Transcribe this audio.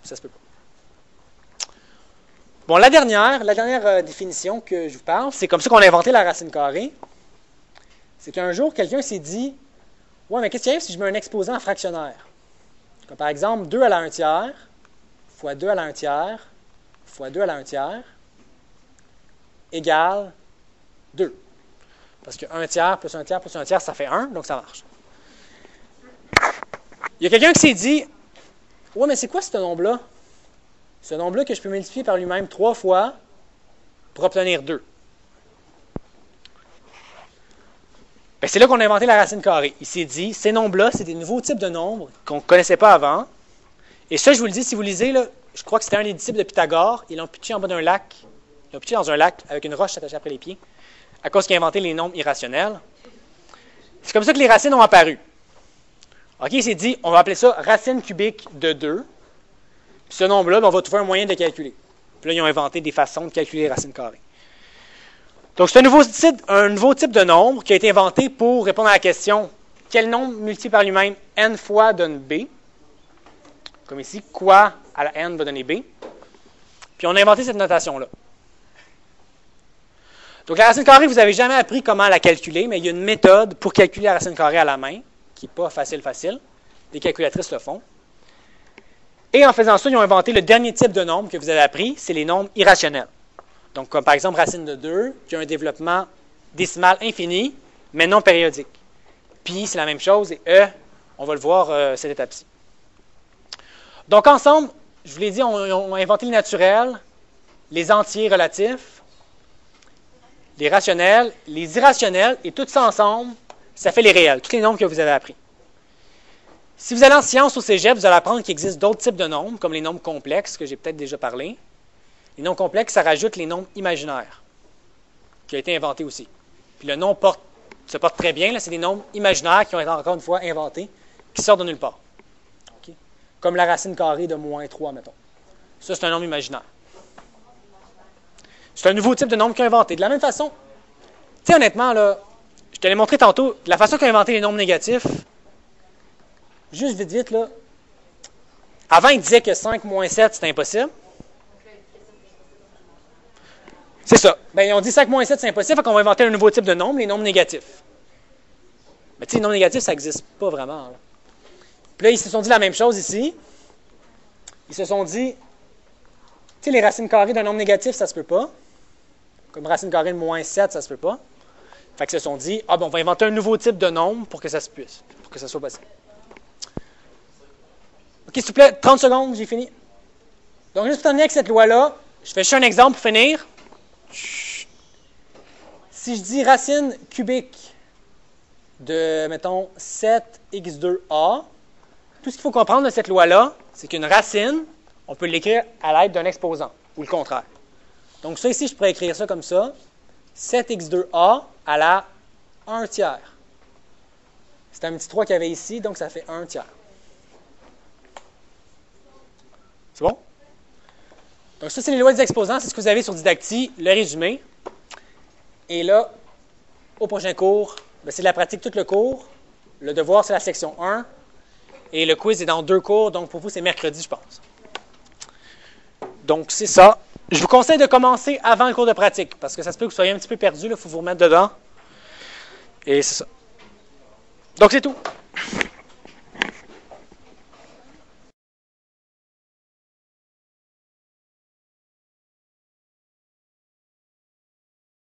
ça se peut pas. Bon, la dernière définition que je vous parle, c'est comme ça qu'on a inventé la racine carrée. C'est qu'un jour, quelqu'un s'est dit, « Ouais, mais qu'est-ce qui arrive si je mets un exposant en fractionnaire? » Comme par exemple, 2 à la 1 tiers, fois 2 à la 1 tiers, fois 2 à la 1 tiers, égale 2. Parce que 1 tiers plus 1 tiers plus 1 tiers, ça fait 1, donc ça marche. Il y a quelqu'un qui s'est dit, « Ouais, mais c'est quoi ce nombre-là? Ce nombre-là que je peux multiplier par lui-même 3 fois pour obtenir 2. » Bien, c'est là qu'on a inventé la racine carrée. Il s'est dit, ces nombres-là, c'est des nouveaux types de nombres qu'on ne connaissait pas avant. Et ça, je vous le dis, si vous lisez, là, je crois que c'était un des disciples de Pythagore. Ils l'ont pitché en bas d'un lac. Ils l'ont pitché dans un lac avec une roche attachée après les pieds, à cause qu'il a inventé les nombres irrationnels. C'est comme ça que les racines ont apparu. OK, il s'est dit, on va appeler ça racine cubique de 2. Puis ce nombre-là, on va trouver un moyen de le calculer. Puis là, ils ont inventé des façons de calculer les racines carrées. Donc, c'est un nouveau type de nombre qui a été inventé pour répondre à la question quel nombre multiplié par lui-même n fois donne b? Comme ici, quoi à la n va donner b? Puis on a inventé cette notation-là. Donc, la racine carrée, vous n'avez jamais appris comment la calculer, mais il y a une méthode pour calculer la racine carrée à la main, qui n'est pas facile. Les calculatrices le font. Et en faisant ça, ils ont inventé le dernier type de nombre que vous avez appris, c'est les nombres irrationnels. Donc, comme par exemple racine de 2, qui a un développement décimal infini, mais non périodique. Pi, c'est la même chose, et E, on va le voir cette étape-ci. Donc, ensemble, je vous l'ai dit, on a inventé les naturels, les entiers relatifs, les rationnels, les irrationnels, et tout ça ensemble, ça fait les réels, tous les nombres que vous avez appris. Si vous allez en sciences au cégep, vous allez apprendre qu'il existe d'autres types de nombres, comme les nombres complexes, que j'ai peut-être déjà parlé. Les nombres complexes, ça rajoute les nombres imaginaires, qui a été inventé aussi. Puis le nom se porte très bien, c'est des nombres imaginaires qui ont été encore une fois inventés, qui sortent de nulle part. Okay? Comme la racine carrée de moins 3, mettons. Ça, c'est un nombre imaginaire. C'est un nouveau type de nombre qu'ils ont inventé. De la même façon, tu sais, honnêtement, là, je te l'ai montré tantôt, de la façon qu'ils ont inventé les nombres négatifs, juste vite, là, avant, ils disaient que 5 moins 7, c'était impossible. C'est ça. Bien, ils ont dit 5 moins 7, c'est impossible, fait qu'on va inventer un nouveau type de nombre, les nombres négatifs. Mais tu sais, les nombres négatifs, ça n'existe pas vraiment. Là. Puis là, ils se sont dit la même chose ici. Ils se sont dit, tu sais, les racines carrées d'un nombre négatif, ça se peut pas. Comme racine carrée de moins 7, ça se peut pas. Fait qu'ils se sont dit, on va inventer un nouveau type de nombre pour que ça se puisse, pour que ça soit possible. OK, s'il vous plaît, 30 secondes, j'ai fini. Donc, juste pour terminer avec cette loi-là, je fais juste un exemple pour finir. Si je dis racine cubique de, mettons, 7x2a, tout ce qu'il faut comprendre de cette loi-là, c'est qu'une racine, on peut l'écrire à l'aide d'un exposant, ou le contraire. Donc ça ici, je pourrais écrire ça comme ça, 7x2a à la 1 tiers. C'est un petit 3 qu'il y avait ici, donc ça fait 1 tiers. C'est bon? Donc ça, c'est les lois des exposants, c'est ce que vous avez sur Didacti, le résumé. Et là, au prochain cours, c'est de la pratique tout le cours. Le devoir, c'est la section 1. Et le quiz est dans 2 cours, donc pour vous, c'est mercredi, je pense. Donc, c'est ça. Je vous conseille de commencer avant le cours de pratique, parce que ça se peut que vous soyez un petit peu perdu, il faut vous remettre dedans. Et c'est ça. Donc, c'est tout.